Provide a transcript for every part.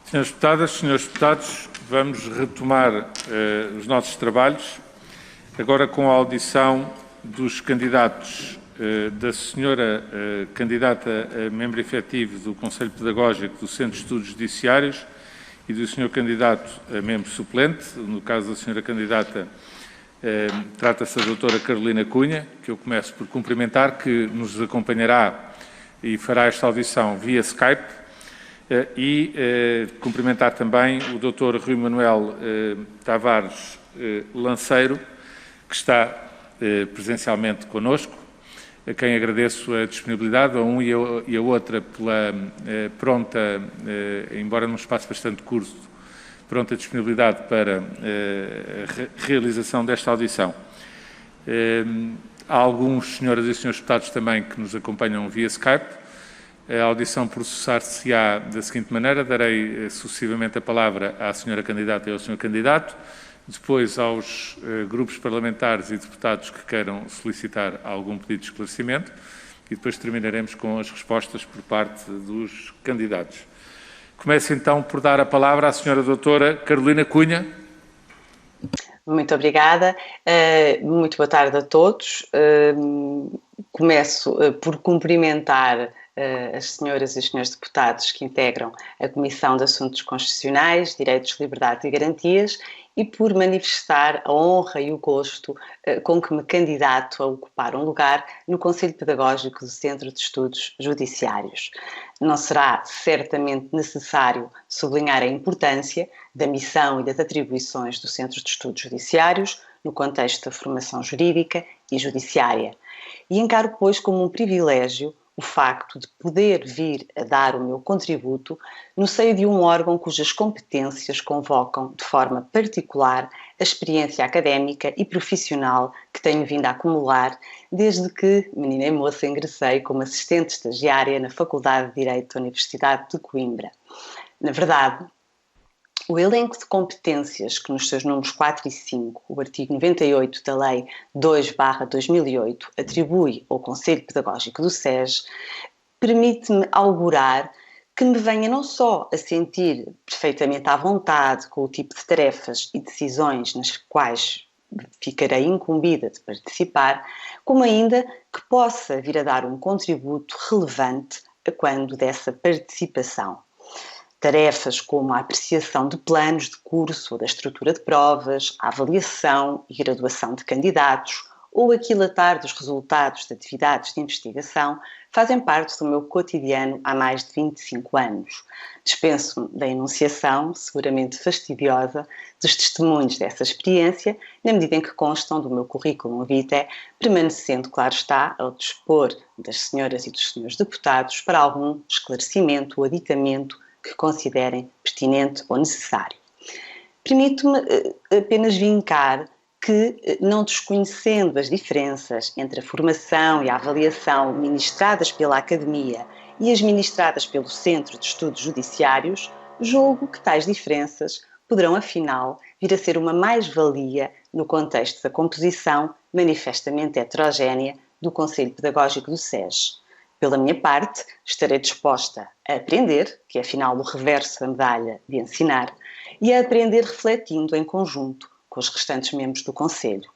Senhoras Deputadas, Senhores Deputados, vamos retomar os nossos trabalhos, agora com a audição dos candidatos da Senhora Candidata a Membro Efetivo do Conselho Pedagógico do Centro de Estudos Judiciários e do Senhor Candidato a Membro Suplente. No caso da Senhora Candidata, trata-se da Doutora Carolina Cunha, que eu começo por cumprimentar, que nos acompanhará e fará esta audição via Skype. E cumprimentar também o Dr. Rui Manuel Tavares Lanceiro, que está presencialmente connosco, a quem agradeço a disponibilidade, a um e a outra pela pronta, embora num espaço bastante curto, pronta disponibilidade para a realização desta audição. Há alguns senhoras e senhores deputados também que nos acompanham via Skype. A audição processar-se-á da seguinte maneira: darei sucessivamente a palavra à senhora candidata e ao senhor candidato, depois aos grupos parlamentares e deputados que queiram solicitar algum pedido de esclarecimento e depois terminaremos com as respostas por parte dos candidatos. Começo então por dar a palavra à senhora doutora Carolina Cunha. Muito obrigada. Muito boa tarde a todos. Começo por cumprimentar as senhoras e os senhores deputados que integram a Comissão de Assuntos Constitucionais, Direitos, Liberdades e Garantias e por manifestar a honra e o gosto com que me candidato a ocupar um lugar no Conselho Pedagógico do Centro de Estudos Judiciários. Não será certamente necessário sublinhar a importância da missão e das atribuições do Centro de Estudos Judiciários no contexto da formação jurídica e judiciária. E encaro, pois, como um privilégio o facto de poder vir a dar o meu contributo no seio de um órgão cujas competências convocam de forma particular a experiência académica e profissional que tenho vindo a acumular desde que, menina e moça, ingressei como assistente estagiária na Faculdade de Direito da Universidade de Coimbra. Na verdade, o elenco de competências que nos seus números 4 e 5, o artigo 98 da Lei 2/2008, atribui ao Conselho Pedagógico do SES, permite-me augurar que me venha não só a sentir perfeitamente à vontade com o tipo de tarefas e decisões nas quais ficarei incumbida de participar, como ainda que possa vir a dar um contributo relevante a quando dessa participação. Tarefas como a apreciação de planos de curso ou da estrutura de provas, a avaliação e graduação de candidatos ou aquilatar dos resultados de atividades de investigação fazem parte do meu cotidiano há mais de 25 anos. Dispenso-me da enunciação, seguramente fastidiosa, dos testemunhos dessa experiência, na medida em que constam do meu currículo vitae, permanecendo, claro está, ao dispor das senhoras e dos senhores deputados para algum esclarecimento ou aditamento que considerem pertinente ou necessário. Permito-me apenas vincar que, não desconhecendo as diferenças entre a formação e a avaliação ministradas pela Academia e as ministradas pelo Centro de Estudos Judiciários, julgo que tais diferenças poderão, afinal, vir a ser uma mais-valia no contexto da composição manifestamente heterogénea do Conselho Pedagógico do SES. Pela minha parte, estarei disposta a aprender, que é afinal o reverso da medalha de ensinar, e a aprender refletindo em conjunto com os restantes membros do Conselho.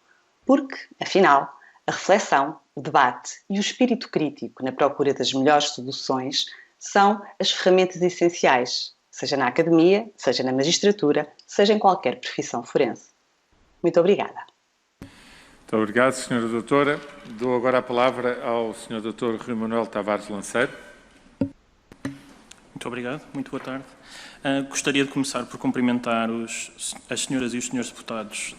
Porque, afinal, a reflexão, o debate e o espírito crítico na procura das melhores soluções são as ferramentas essenciais, seja na academia, seja na magistratura, seja em qualquer profissão forense. Muito obrigada. Muito obrigado, Sra. Doutora. Dou agora a palavra ao Sr. Dr. Rui Manuel Tavares Lanceiro. Muito obrigado, muito boa tarde. Gostaria de começar por cumprimentar as senhoras e os senhores deputados,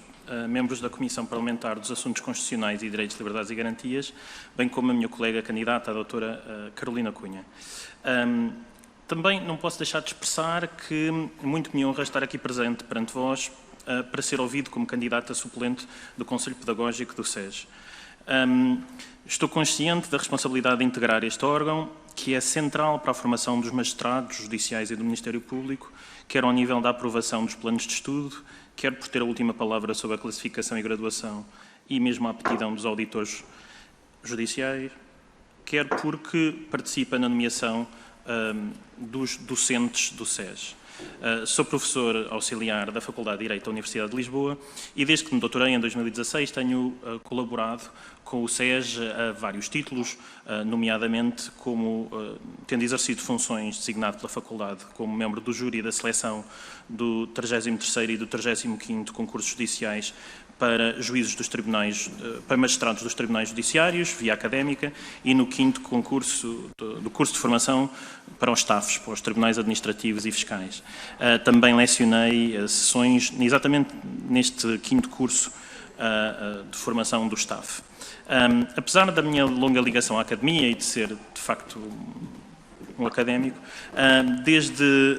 membros da Comissão Parlamentar dos Assuntos Constitucionais e Direitos, Liberdades e Garantias, bem como a minha colega candidata, a doutora Carolina Cunha. Também não posso deixar de expressar que muito me honra estar aqui presente perante vós para ser ouvido como candidata suplente do Conselho Pedagógico do SES. Estou consciente da responsabilidade de integrar este órgão, que é central para a formação dos magistrados judiciais e do Ministério Público, quer ao nível da aprovação dos planos de estudo, quer por ter a última palavra sobre a classificação e graduação e mesmo a aptidão dos auditores judiciais, quer porque participa na nomeação dos docentes do SES. Sou professor auxiliar da Faculdade de Direito da Universidade de Lisboa e desde que me doutorei em 2016 tenho colaborado com o SES a vários títulos, nomeadamente como tendo exercido funções designado pela Faculdade como membro do júri da seleção do 33º e do 35º concursos judiciais para juízes dos tribunais, para magistrados dos tribunais judiciários, via académica, e no 5º concurso do curso de formação para os staffs, para os tribunais administrativos e fiscais. Também lecionei sessões exatamente neste 5º curso de formação do staff. Apesar da minha longa ligação à academia e de ser, de facto, um académico, desde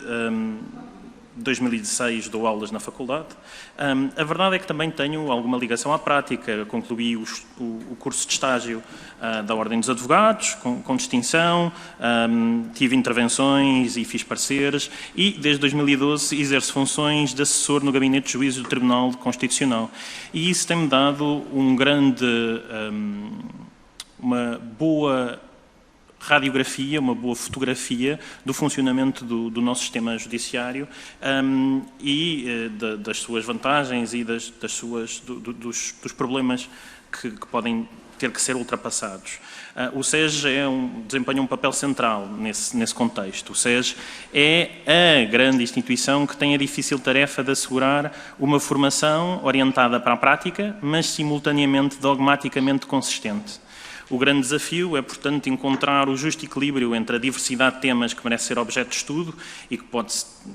2016 dou aulas na faculdade. A verdade é que também tenho alguma ligação à prática. Concluí o curso de estágio da Ordem dos Advogados, com distinção, tive intervenções e fiz pareceres e, desde 2012, exerço funções de assessor no Gabinete de Juízes do Tribunal Constitucional. E isso tem-me dado uma boa radiografia, uma boa fotografia do funcionamento do nosso sistema judiciário e das suas vantagens e dos problemas que podem ter que ser ultrapassados. O SES desempenha um papel central nesse contexto. O SES é a grande instituição que tem a difícil tarefa de assegurar uma formação orientada para a prática, mas simultaneamente dogmaticamente consistente. O grande desafio é, portanto, encontrar o justo equilíbrio entre a diversidade de temas que merece ser objeto de estudo e que pode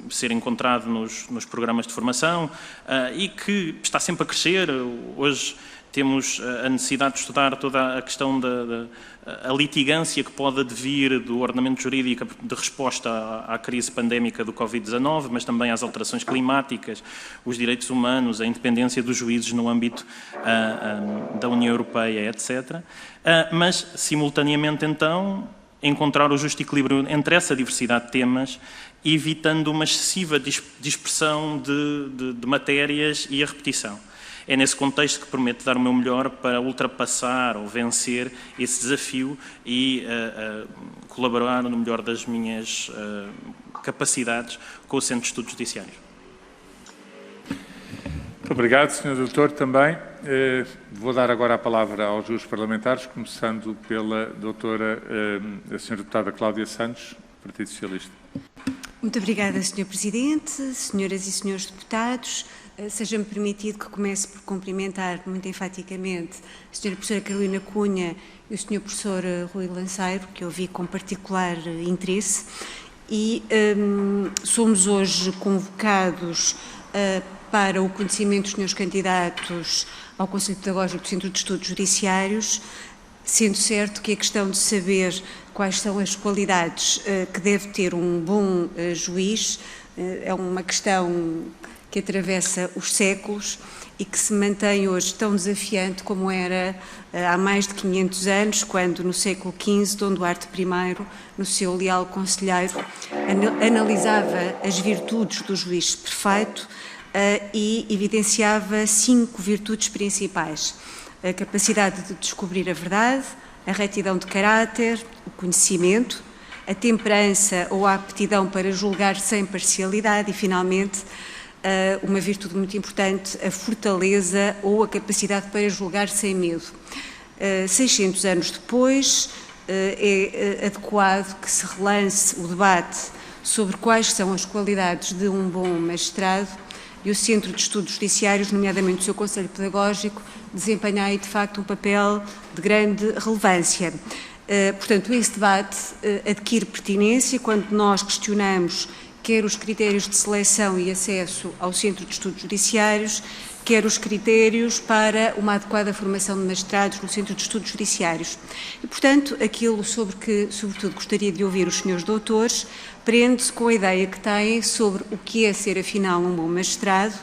ser encontrado nos programas de formação e que está sempre a crescer. Hoje temos a necessidade de estudar toda a questão da litigância que pode advir do ordenamento jurídico de resposta à crise pandémica do Covid-19, mas também às alterações climáticas, os direitos humanos, a independência dos juízes no âmbito da União Europeia, etc. Mas, simultaneamente, então, encontrar o justo equilíbrio entre essa diversidade de temas, evitando uma excessiva dispersão de matérias e a repetição. É nesse contexto que prometo dar o meu melhor para ultrapassar ou vencer esse desafio e colaborar no melhor das minhas capacidades com o Centro de Estudos Judiciários. Muito obrigado, Sr. Doutor, também. Vou dar agora a palavra aos juízes parlamentares, começando pela doutora, a Sra. Deputada Cláudia Santos, Partido Socialista. Muito obrigada, Sr. Presidente, senhoras e senhores deputados. Seja-me permitido que comece por cumprimentar muito enfaticamente a Sra. Professora Carolina Cunha e o Sr. Professor Rui Lanceiro, que ouvi com particular interesse, e somos hoje convocados para o conhecimento dos senhores candidatos ao Conselho Pedagógico do Centro de Estudos Judiciários, sendo certo que a questão de saber quais são as qualidades que deve ter um bom juiz é uma questão que atravessa os séculos e que se mantém hoje tão desafiante como era há mais de 500 anos, quando no século XV, Dom Duarte I, no seu leal conselheiro, analisava as virtudes do juiz perfeito e evidenciava 5 virtudes principais: a capacidade de descobrir a verdade, a retidão de caráter, o conhecimento, a temperança ou a aptidão para julgar sem parcialidade e, finalmente, uma virtude muito importante, a fortaleza ou a capacidade para julgar sem medo. 600 anos depois, é adequado que se relance o debate sobre quais são as qualidades de um bom magistrado e o Centro de Estudos Judiciários, nomeadamente o seu Conselho Pedagógico, desempenha aí, de facto, um papel de grande relevância. Portanto, esse debate adquire pertinência quando nós questionamos quer os critérios de seleção e acesso ao Centro de Estudos Judiciários, quer os critérios para uma adequada formação de magistrados no Centro de Estudos Judiciários. E, portanto, aquilo sobre que, sobretudo, gostaria de ouvir os senhores doutores, prende-se com a ideia que têm sobre o que é ser, afinal, um bom magistrado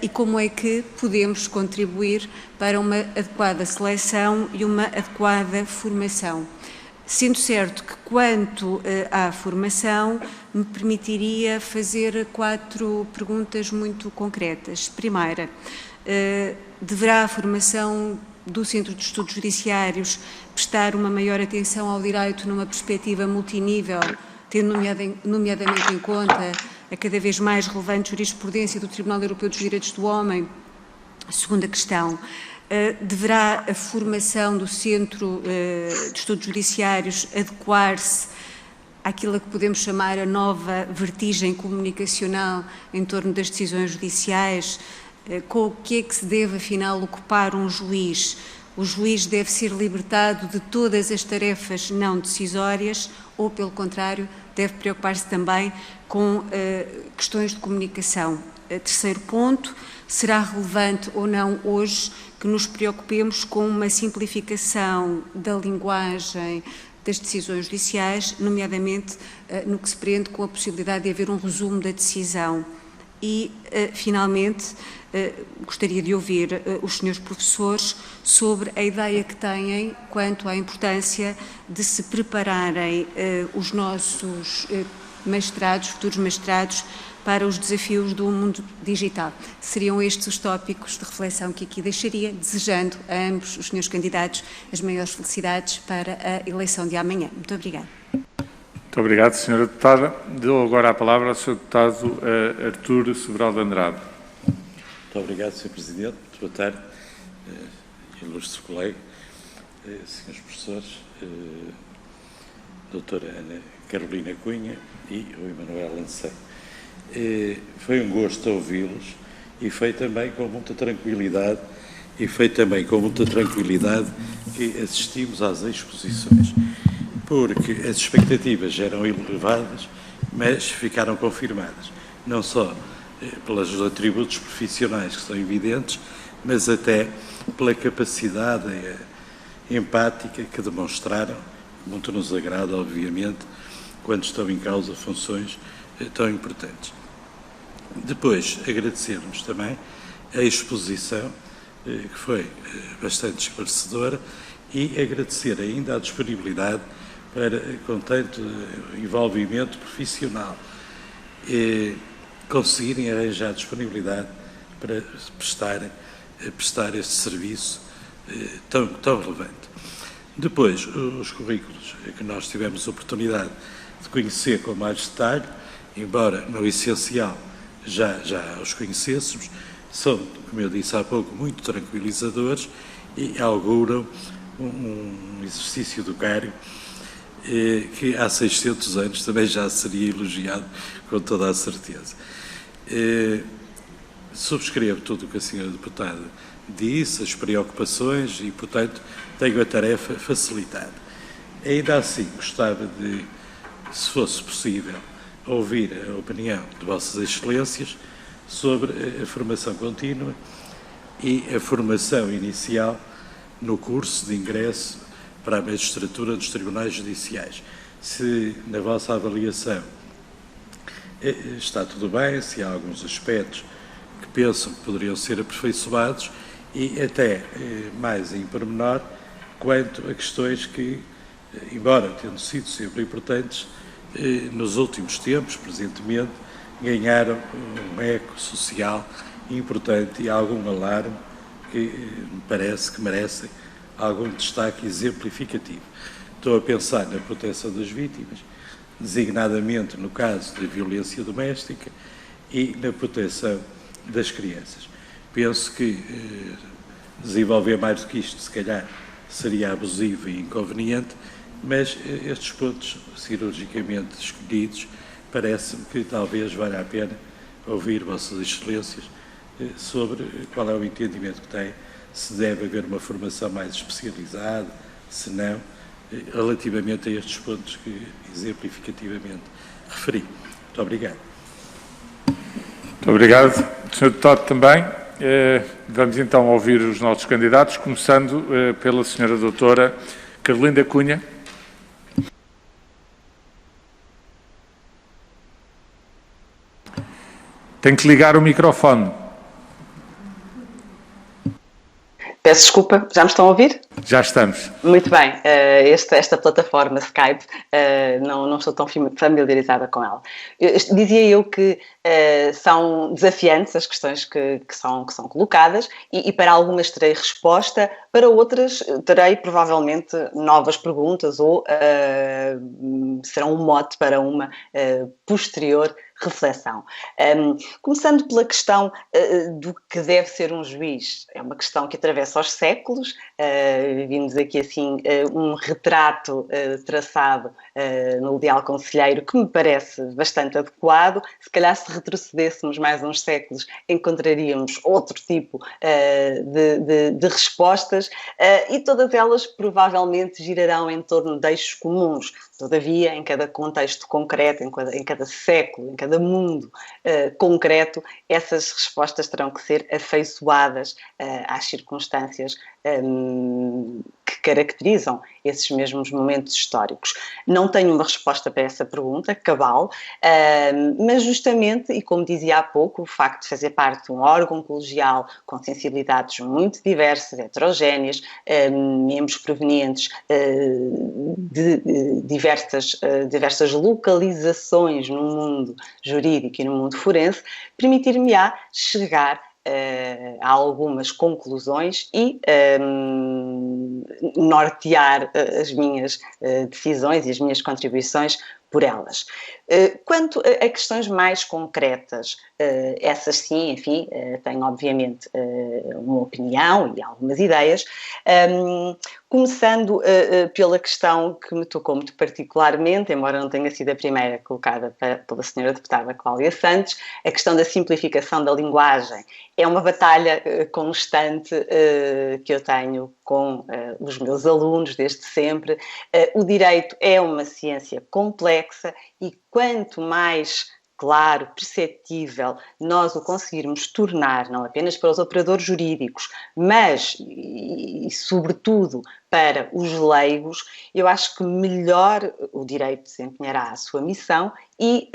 e como é que podemos contribuir para uma adequada seleção e uma adequada formação. Sendo certo que, quanto à formação, me permitiria fazer 4 perguntas muito concretas. Primeira, deverá a formação do Centro de Estudos Judiciários prestar uma maior atenção ao direito numa perspectiva multinível, tendo nomeadamente em conta a cada vez mais relevante jurisprudência do Tribunal Europeu dos Direitos do Homem. Segunda questão. Deverá a formação do Centro de Estudos Judiciários adequar-se àquilo que podemos chamar a nova vertigem comunicacional em torno das decisões judiciais? Com o que é que se deve, afinal, ocupar um juiz? O juiz deve ser libertado de todas as tarefas não decisórias ou, pelo contrário, deve preocupar-se também com questões de comunicação? Terceiro ponto, será relevante ou não hoje que nos preocupemos com uma simplificação da linguagem das decisões judiciais, nomeadamente no que se prende com a possibilidade de haver um resumo da decisão? E, finalmente, gostaria de ouvir os senhores professores sobre a ideia que têm quanto à importância de se prepararem os nossos mestrados, futuros mestrados, para os desafios do mundo digital. Seriam estes os tópicos de reflexão que aqui deixaria, desejando a ambos os senhores candidatos as maiores felicidades para a eleição de amanhã. Muito obrigada. Muito obrigado, Sra. Deputada. Dou agora a palavra ao Sr. Deputado Artur Sobral de Andrade. Muito obrigado, Sr. Presidente. Muito boa tarde, ilustre colega, senhores professores, doutora Ana Carolina Cunha e o Emanuel Lancei. Foi um gosto ouvi-los e foi também com muita tranquilidade que assistimos às exposições, porque as expectativas eram elevadas, mas ficaram confirmadas, não só pelos atributos profissionais que são evidentes, mas até pela capacidade empática que demonstraram, muito nos agrada, obviamente, quando estão em causa funções tão importantes. Depois, agradecermos também a exposição, que foi bastante esclarecedora, e agradecer ainda a disponibilidade para, com tanto envolvimento profissional, conseguirem arranjar disponibilidade para prestar este serviço tão relevante. Depois, os currículos que nós tivemos a oportunidade de conhecer com mais detalhe, embora no essencial já os conhecêssemos, são, como eu disse há pouco, muito tranquilizadores e auguram um exercício do Cário que há 600 anos também já seria elogiado com toda a certeza. Subscrevo tudo o que a senhora deputada disse, as preocupações e, portanto, tenho a tarefa facilitada. Ainda assim, gostava de, se fosse possível, ouvir a opinião de Vossas Excelências sobre a formação contínua e a formação inicial no curso de ingresso para a magistratura dos tribunais judiciais. Se, na vossa avaliação, está tudo bem, se há alguns aspectos que pensam que poderiam ser aperfeiçoados e até mais em pormenor quanto a questões que, embora tendo sido sempre importantes, nos últimos tempos, presentemente, ganharam um eco social importante e algum alarme que me parece que merecem algum destaque exemplificativo. Estou a pensar na proteção das vítimas, designadamente no caso da violência doméstica e na proteção das crianças. Penso que desenvolver mais do que isto, se calhar, seria abusivo e inconveniente, mas estes pontos cirurgicamente escolhidos parece-me que talvez valha a pena ouvir Vossas Excelências sobre qual é o entendimento que têm, se deve haver uma formação mais especializada, se não, relativamente a estes pontos que exemplificativamente referi. Muito obrigado. Muito obrigado. Sr. Deputado também. Vamos então ouvir os nossos candidatos, começando pela Sra. Doutora Carolina Cunha. Tem que ligar o microfone. Peço desculpa, já me estão a ouvir? Já estamos. Muito bem, esta plataforma Skype, não estou tão familiarizada com ela. Dizia eu que são desafiantes as questões que são colocadas e para algumas terei resposta, para outras terei provavelmente novas perguntas ou serão um mote para uma posterior reflexão. Começando pela questão do que deve ser um juiz, é uma questão que atravessa os séculos, vimos aqui assim um retrato traçado no Leal Conselheiro que me parece bastante adequado. Se calhar se retrocedêssemos mais uns séculos encontraríamos outro tipo de respostas e todas elas provavelmente girarão em torno de eixos comuns. Todavia, em cada contexto concreto, em cada século, em cada mundo concreto, essas respostas terão que ser afeiçoadas às circunstâncias que caracterizam esses mesmos momentos históricos. Não tenho uma resposta para essa pergunta, cabal, mas justamente, e como dizia há pouco, o facto de fazer parte de um órgão colegial com sensibilidades muito diversas, heterogéneas, membros provenientes de diversas localizações no mundo jurídico e no mundo forense, permitir-me-á chegar a algumas conclusões e nortear as minhas decisões e as minhas contribuições por elas. Quanto a questões mais concretas, essas sim, enfim, tenho obviamente uma opinião e algumas ideias, começando pela questão que me tocou muito particularmente, embora não tenha sido a primeira colocada pela senhora deputada Cláudia Santos, a questão da simplificação da linguagem. É uma batalha constante que eu tenho com os meus alunos desde sempre. O direito é uma ciência complexa e quanto mais claro, perceptível, nós o conseguirmos tornar, não apenas para os operadores jurídicos, mas e sobretudo para os leigos, eu acho que melhor o direito desempenhará a sua missão e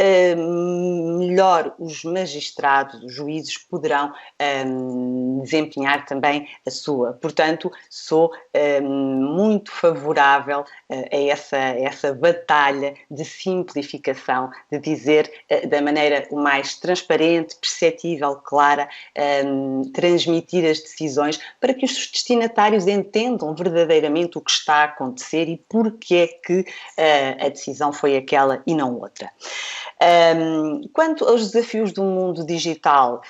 melhor os magistrados, os juízes poderão desempenhar também a sua. Portanto, sou muito favorável a essa batalha de simplificação, de dizer da maneira o mais transparente, perceptível, clara, transmitir as decisões para que os destinatários entendam verdadeiramente o que está a acontecer e porque é que a decisão foi aquela e não outra. Quanto aos desafios do mundo digital,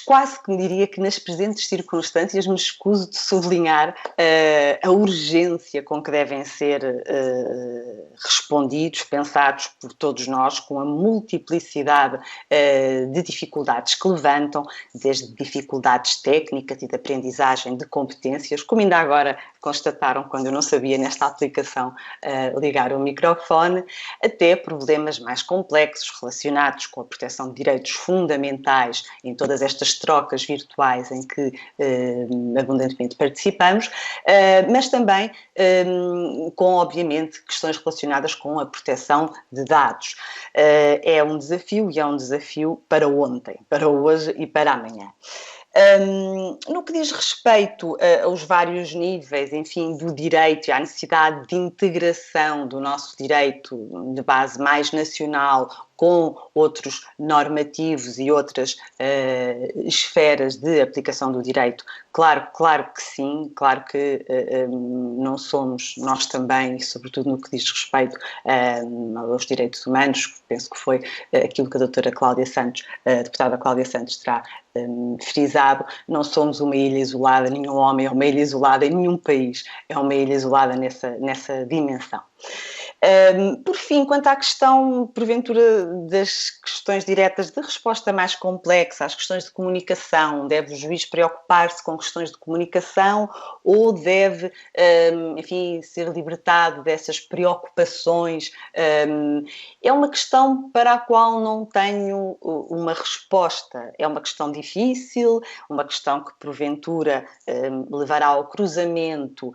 quase que me diria que nas presentes circunstâncias me escuso de sublinhar a urgência com que devem ser respondidos, pensados por todos nós, com a multiplicidade de dificuldades que levantam, desde dificuldades técnicas e de aprendizagem de competências, como ainda agora constataram quando eu não sabia nesta aplicação ligar o microfone, até problemas mais complexos relacionados com a proteção de direitos fundamentais em todas estas trocas virtuais em que abundantemente participamos, mas também com, obviamente, questões relacionadas com a proteção de dados. É um desafio e é um desafio para ontem, para hoje e para amanhã. No que diz respeito aos vários níveis, enfim, do direito e à necessidade de integração do nosso direito de base mais nacional com outros normativos e outras esferas de aplicação do direito, claro que sim, claro que não somos nós também, sobretudo no que diz respeito aos direitos humanos, penso que foi aquilo que a doutora Cláudia Santos, a deputada Cláudia Santos terá frisado, não somos uma ilha isolada, nenhum homem é uma ilha isolada em nenhum país é uma ilha isolada nessa dimensão. Por fim, quanto à questão, porventura, das questões diretas de resposta mais complexa, às questões de comunicação, deve o juiz preocupar-se com questões de comunicação ou deve, enfim, ser libertado dessas preocupações? É uma questão para a qual não tenho uma resposta. É uma questão difícil, uma questão que, porventura, levará ao cruzamento,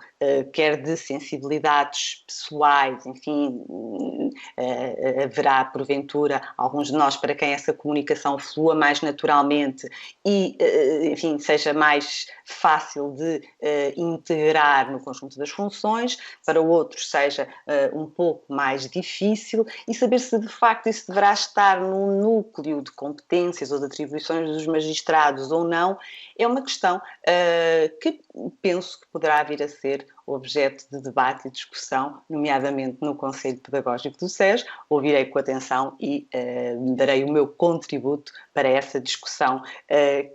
quer de sensibilidades pessoais, enfim, enfim, haverá, porventura, alguns de nós para quem essa comunicação flua mais naturalmente e, enfim, seja mais fácil de integrar no conjunto das funções, para outros seja um pouco mais difícil, e saber se de facto isso deverá estar no núcleo de competências ou de atribuições dos magistrados ou não, é uma questão que penso que poderá vir a ser objeto de debate e discussão, nomeadamente no Conselho Pedagógico do SES. Ouvirei com atenção e darei o meu contributo para essa discussão,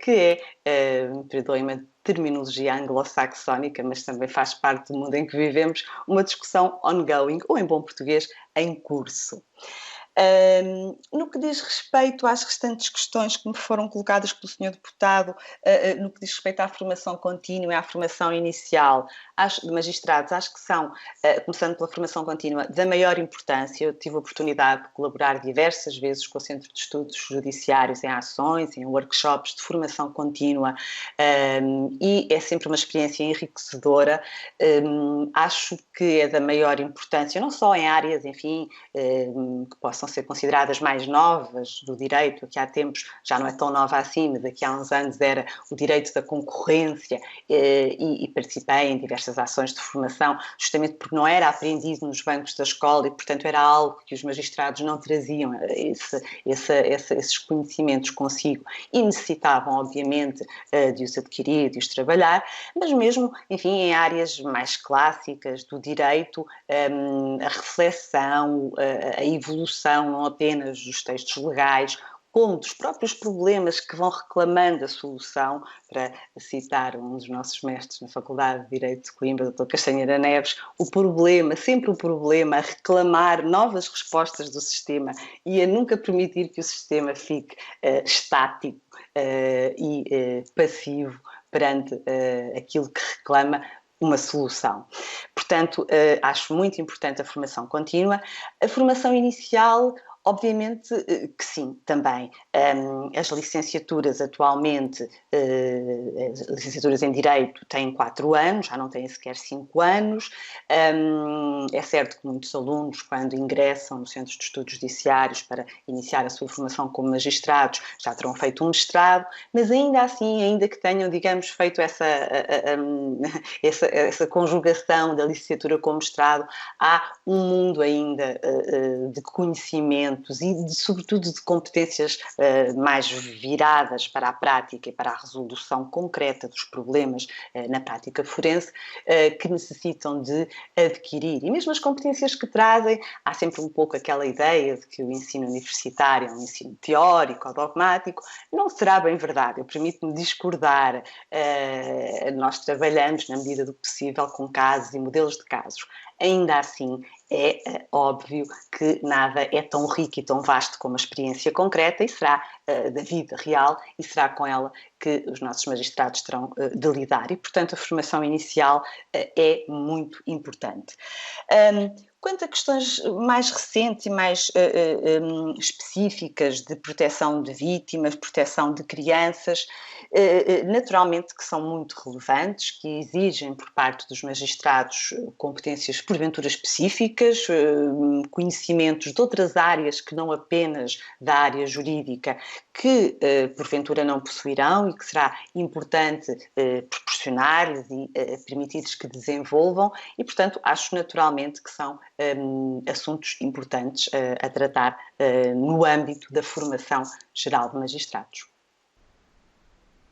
que é, perdoem-me a terminologia anglo-saxónica, mas também faz parte do mundo em que vivemos, uma discussão ongoing, ou em bom português, em curso. No que diz respeito às restantes questões que me foram colocadas pelo Sr. Deputado, no que diz respeito à formação contínua e à formação inicial de magistrados, acho que são, começando pela formação contínua, da maior importância. Eu tive a oportunidade de colaborar diversas vezes com o Centro de Estudos Judiciários em ações, em workshops de formação contínua, e é sempre uma experiência enriquecedora. Acho que é da maior importância, não só em áreas, enfim, que possam ser consideradas mais novas do direito, que há tempos já não é tão nova assim, mas daqui a uns anos era o direito da concorrência, e participei em diversas ações de formação, justamente porque não era aprendido nos bancos da escola e, portanto, era algo que os magistrados não traziam esses conhecimentos consigo e necessitavam, obviamente, de os adquirir, de os trabalhar, mas mesmo, enfim, em áreas mais clássicas do direito, a reflexão, a evolução não apenas dos textos legais, como dos próprios problemas que vão reclamando a solução, para citar um dos nossos mestres na Faculdade de Direito de Coimbra, Dr. Castanheira Neves, sempre o problema, a reclamar novas respostas do sistema e a nunca permitir que o sistema fique estático e passivo perante aquilo que reclama uma solução. Portanto, acho muito importante a formação contínua. A formação inicial, obviamente que sim, também. As licenciaturas atualmente, as licenciaturas em Direito têm 4 anos, já não têm sequer 5 anos. É certo que muitos alunos, quando ingressam no Centro de Estudos Judiciários para iniciar a sua formação como magistrados, já terão feito um mestrado, mas ainda assim, ainda que tenham, digamos, feito essa conjugação da licenciatura com o mestrado, há um mundo ainda de conhecimentos e, sobretudo, de competências mais viradas para a prática e para a resolução concreta dos problemas na prática forense, que necessitam de adquirir. E mesmo as competências que trazem, há sempre um pouco aquela ideia de que o ensino universitário é um ensino teórico ou dogmático. Não será bem verdade. Eu permito-me discordar. Nós trabalhamos, na medida do possível, com casos e modelos de casos. Ainda assim, é óbvio que nada é tão rico e tão vasto como a experiência concreta, e será da vida real, e será com ela que os nossos magistrados terão de lidar. E, portanto, a formação inicial é muito importante. Quanto a questões mais recentes e mais específicas de proteção de vítimas, proteção de crianças, naturalmente que são muito relevantes, que exigem por parte dos magistrados competências porventura específicas, conhecimentos de outras áreas que não apenas da área jurídica, que porventura não possuirão e que será importante proporcionar-lhes e permitir-lhes que desenvolvam, e, portanto, acho naturalmente que são assuntos importantes a tratar no âmbito da formação geral de magistrados.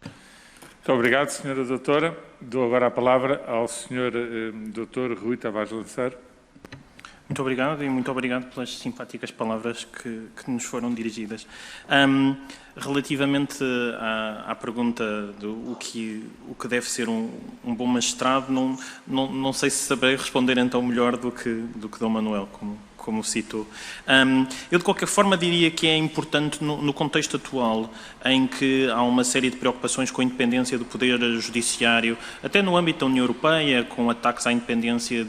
Muito obrigado, Sra. Doutora. Dou agora a palavra ao Sr. Dr. Rui Tavares Lanceiro. Muito obrigado e muito obrigado pelas simpáticas palavras que nos foram dirigidas. Relativamente à pergunta do o que deve ser um bom magistrado, não sei se saberei responder então melhor do que Dom Manuel, como citou. Eu, de qualquer forma, diria que é importante, no contexto atual, em que há uma série de preocupações com a independência do Poder Judiciário, até no âmbito da União Europeia, com ataques à independência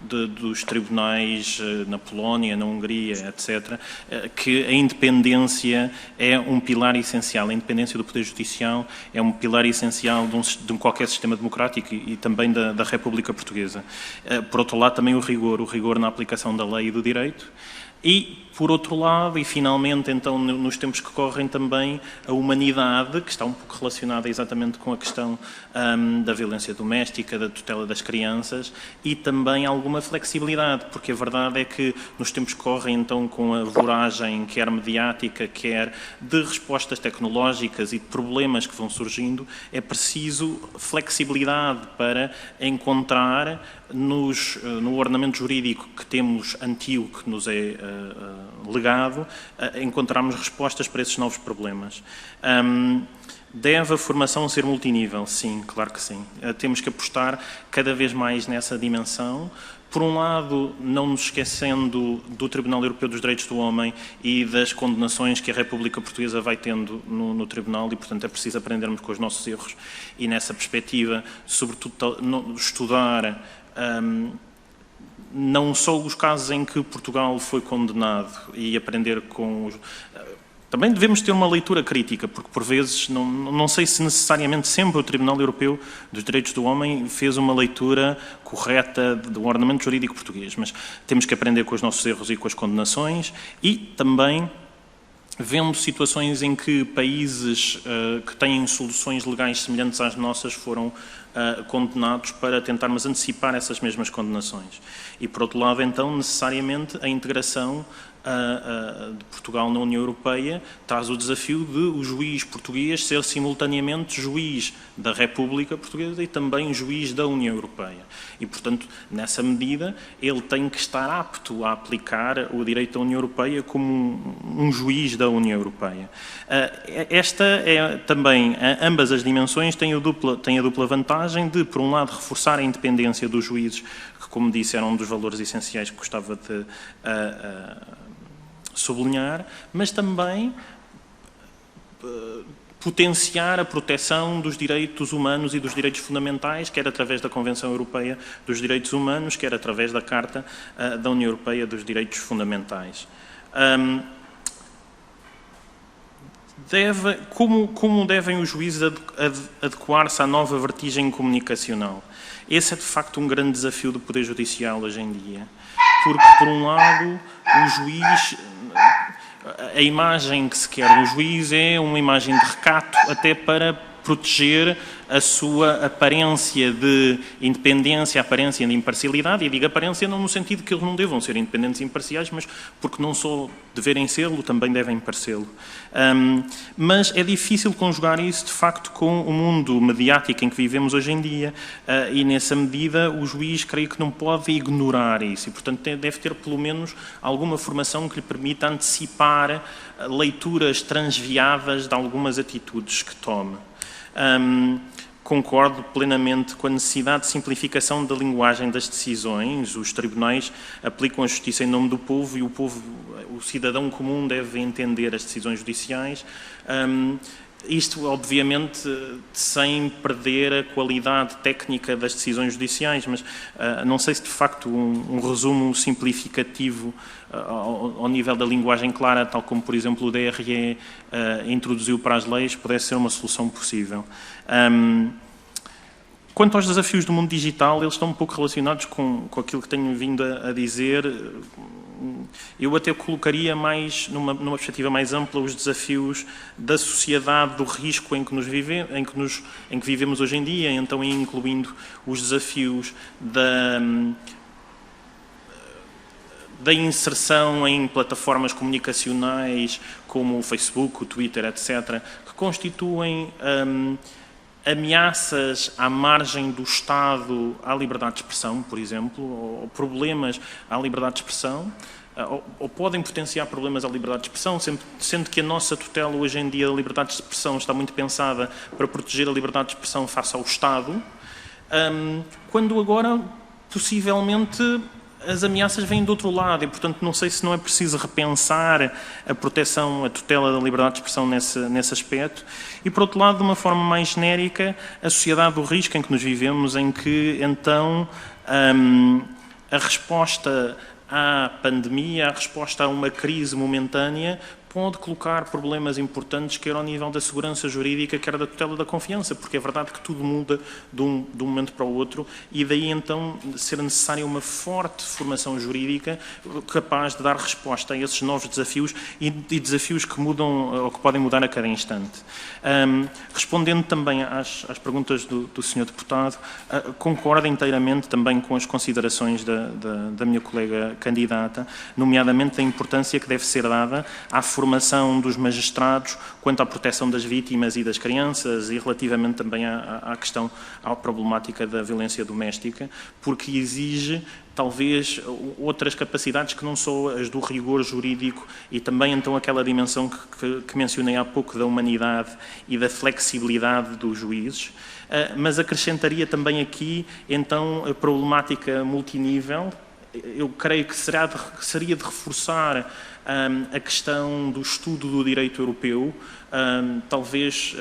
dos tribunais na Polónia, na Hungria, etc., que a independência é um pilar essencial. A independência do Poder Judicial é um pilar essencial de qualquer sistema democrático e também da República Portuguesa. Por outro lado, também o rigor na aplicação da lei e do direito. E, por outro lado, e finalmente, então, nos tempos que correm também, a humanidade, que está um pouco relacionada exatamente com a questão da violência doméstica, da tutela das crianças, e também alguma flexibilidade, porque a verdade é que nos tempos que correm, então, com a voragem, quer mediática, quer de respostas tecnológicas e de problemas que vão surgindo, é preciso flexibilidade para encontrar no ordenamento jurídico que temos antigo, que nos é legado, encontrarmos respostas para esses novos problemas. Deve a formação ser multinível? Sim, claro que sim. Temos que apostar cada vez mais nessa dimensão. Por um lado, não nos esquecendo do Tribunal Europeu dos Direitos do Homem e das condenações que a República Portuguesa vai tendo no Tribunal e, portanto, é preciso aprendermos com os nossos erros e, nessa perspectiva, sobretudo, estudar não só os casos em que Portugal foi condenado e aprender com os... Também devemos ter uma leitura crítica, porque por vezes, não sei se necessariamente sempre o Tribunal Europeu dos Direitos do Homem fez uma leitura correta do ordenamento jurídico português, mas temos que aprender com os nossos erros e com as condenações e também vendo situações em que países que têm soluções legais semelhantes às nossas foram condenados para tentarmos antecipar essas mesmas condenações. E, por outro lado, então, necessariamente, a integração de Portugal na União Europeia traz o desafio de o juiz português ser simultaneamente juiz da República Portuguesa e também juiz da União Europeia. E, portanto, nessa medida, ele tem que estar apto a aplicar o direito da União Europeia como um juiz da União Europeia. Esta é também, ambas as dimensões têm a dupla vantagem de, por um lado, reforçar a independência dos juízes, que, como disse, era um dos valores essenciais que gostava de sublinhar, mas também potenciar a proteção dos direitos humanos e dos direitos fundamentais, quer através da Convenção Europeia dos Direitos Humanos, quer através da Carta da União Europeia dos Direitos Fundamentais. Como devem os juízes adequar-se à nova vertigem comunicacional? Esse é, de facto, um grande desafio do Poder Judicial hoje em dia, porque, por um lado, o juiz... A imagem que se quer do juiz é uma imagem de recato, até para proteger a sua aparência de independência, a aparência de imparcialidade, e digo aparência não no sentido que eles não devam ser independentes e imparciais, mas porque não só deverem ser-lo, também devem parecê-lo. Mas é difícil conjugar isso, de facto, com o mundo mediático em que vivemos hoje em dia, e nessa medida o juiz, creio que não pode ignorar isso, e portanto deve ter pelo menos alguma formação que lhe permita antecipar leituras transviadas de algumas atitudes que tome. Concordo plenamente com a necessidade de simplificação da linguagem das decisões. Os tribunais aplicam a justiça em nome do povo e o cidadão comum deve entender as decisões judiciais. Isto, obviamente, sem perder a qualidade técnica das decisões judiciais, mas não sei se, de facto, um resumo simplificativo ao nível da linguagem clara, tal como, por exemplo, o DRE introduziu para as leis, pudesse ser uma solução possível. Quanto aos desafios do mundo digital, eles estão um pouco relacionados com aquilo que tenho vindo a dizer. Eu até colocaria mais, numa perspectiva mais ampla, os desafios da sociedade, do risco em que vivemos hoje em dia, então incluindo os desafios da inserção em plataformas comunicacionais como o Facebook, o Twitter, etc., que constituem ameaças à margem do Estado à liberdade de expressão, por exemplo, ou problemas à liberdade de expressão, ou podem potenciar problemas à liberdade de expressão, sendo que a nossa tutela hoje em dia da liberdade de expressão está muito pensada para proteger a liberdade de expressão face ao Estado, quando agora, possivelmente, as ameaças vêm do outro lado e, portanto, não sei se não é preciso repensar a proteção, a tutela da liberdade de expressão nesse aspecto. E, por outro lado, de uma forma mais genérica, a sociedade do risco em que nos vivemos, em que, então, a resposta à pandemia, a resposta a uma crise momentânea, pode colocar problemas importantes, quer ao nível da segurança jurídica, quer da tutela da confiança, porque é verdade que tudo muda de um momento para o outro e daí então ser necessária uma forte formação jurídica capaz de dar resposta a esses novos desafios e desafios que mudam ou que podem mudar a cada instante. Respondendo também às perguntas do Sr. Deputado, concordo inteiramente também com as considerações da minha colega candidata, nomeadamente da importância que deve ser dada à formação dos magistrados quanto à proteção das vítimas e das crianças e relativamente também à questão, à problemática da violência doméstica, porque exige talvez outras capacidades que não só as do rigor jurídico e também então aquela dimensão que mencionei há pouco da humanidade e da flexibilidade dos juízes, mas acrescentaria também aqui então a problemática multinível. Eu creio que seria de reforçar a questão do estudo do direito europeu, talvez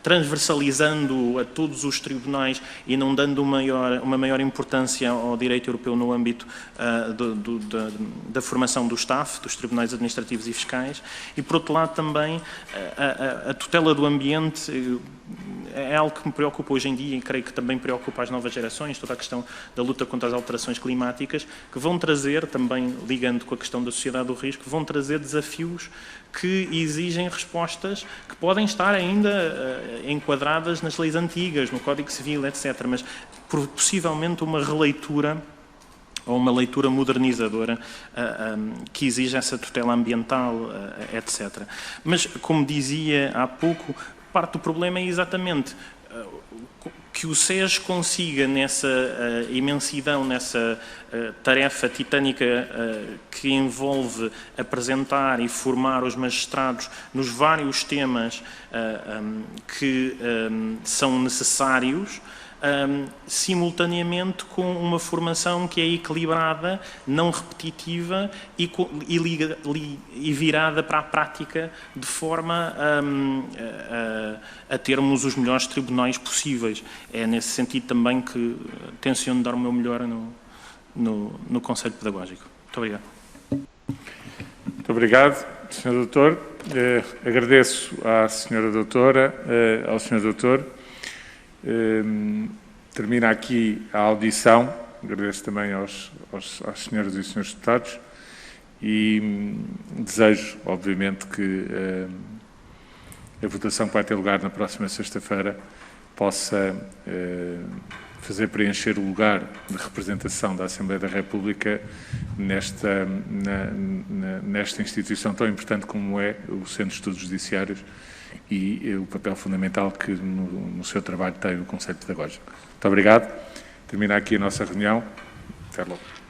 transversalizando a todos os tribunais e não dando uma maior importância ao direito europeu no âmbito da formação do staff, dos tribunais administrativos e fiscais, e por outro lado também a tutela do ambiente é algo que me preocupa hoje em dia e creio que também preocupa as novas gerações, toda a questão da luta contra as alterações climáticas, que vão trazer, também ligando com a questão da sociedade do risco, vão trazer desafios que exigem respostas que podem estar ainda enquadradas nas leis antigas, no Código Civil, etc., mas possivelmente uma releitura ou uma leitura modernizadora que exige essa tutela ambiental, etc. Mas, como dizia há pouco, parte do problema é exatamente que o SES consiga nessa imensidão, nessa tarefa titânica que envolve apresentar e formar os magistrados nos vários temas que são necessários, simultaneamente com uma formação que é equilibrada, não repetitiva e virada para a prática de forma a termos os melhores tribunais possíveis. É nesse sentido também que tenciono dar o meu melhor no Conselho Pedagógico. Muito obrigado. Muito obrigado, Sr. Doutor. Agradeço à Sra. Doutora, ao Sr. Doutor. Termina aqui a audição. Agradeço também às senhoras e senhores deputados e desejo, obviamente, que a votação que vai ter lugar na próxima sexta-feira possa fazer preencher o lugar de representação da Assembleia da República nesta instituição tão importante como é o Centro de Estudos Judiciários e o papel fundamental que no seu trabalho tem o Conselho Pedagógico. Muito obrigado. Termina aqui a nossa reunião. Até logo.